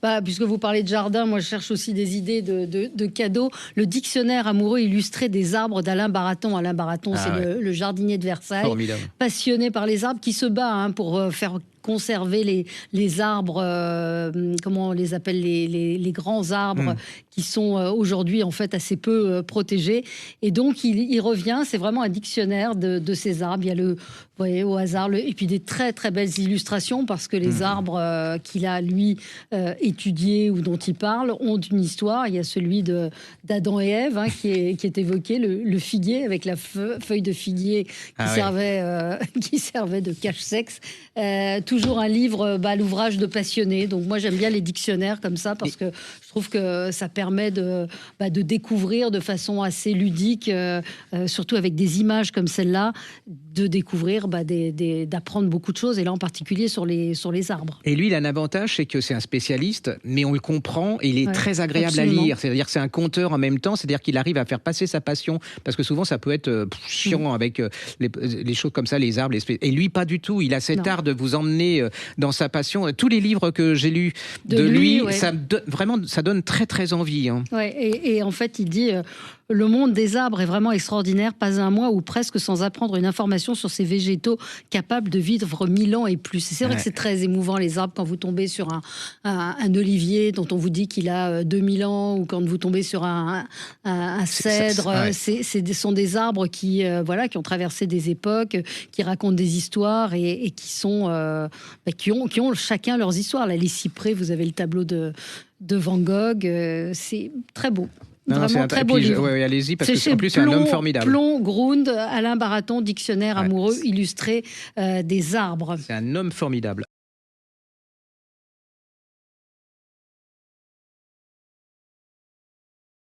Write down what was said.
Bah, puisque vous parlez de jardin, moi je cherche aussi des idées de cadeaux. Le dictionnaire amoureux illustré des arbres d'Alain Baraton. Alain Baraton, c'est Ah ouais, le jardinier de Versailles, formidable. passionné par les arbres, qui se bat pour faire conserver les arbres, comment on les appelle, les grands arbres Hmm. qui sont aujourd'hui en fait assez peu protégés. Et donc il revient, c'est vraiment un dictionnaire de ces arbres. Il y a vous voyez, au hasard, et puis des très très belles illustrations parce que les Hmm. arbres qu'il a lui étudiés ou dont il parle ont une histoire. Il y a celui d'Adam et Ève qui est évoqué, le figuier avec la feuille de figuier Ah ouais. qui servait de cache-sexe. Toujours un livre, l'ouvrage de passionné. Donc moi j'aime bien les dictionnaires comme ça parce que je trouve que ça permet de découvrir de façon assez ludique, surtout avec des images comme celle-là, de découvrir, d'apprendre beaucoup de choses, et là en particulier sur les arbres. Et lui, il a un avantage, c'est que c'est un spécialiste, mais on le comprend et il est Ouais, très agréable absolument. à lire. C'est-à-dire que c'est un conteur en même temps, c'est-à-dire qu'il arrive à faire passer sa passion, parce que souvent ça peut être chiant avec les choses comme ça, les arbres. Et lui, pas du tout. Il a cet Non. art de vous emmener dans sa passion. Tous les livres que j'ai lus De de lui, lui, ouais. vraiment, ça donne très très envie. Hein. Ouais, et en fait, il dit le monde des arbres est vraiment extraordinaire. Pas un mois ou presque sans apprendre une information sur ces végétaux capables de vivre 1000 ans et plus. Et c'est vrai que c'est très émouvant, les arbres, quand vous tombez sur un olivier dont on vous dit qu'il a 2000 ans, ou quand vous tombez sur un cèdre. Ce sont des arbres qui ont traversé des époques, qui racontent des histoires et qui sont qui ont chacun leurs histoires. Là, les cyprès, vous avez le tableau de Van Gogh, c'est très beau. Non, Vraiment très beau livre. Ouais, allez-y, parce C'est que chez en plus, c'est un homme formidable. Plon, Grund, Alain Baraton, dictionnaire Ouais. amoureux illustré des arbres. C'est un homme formidable.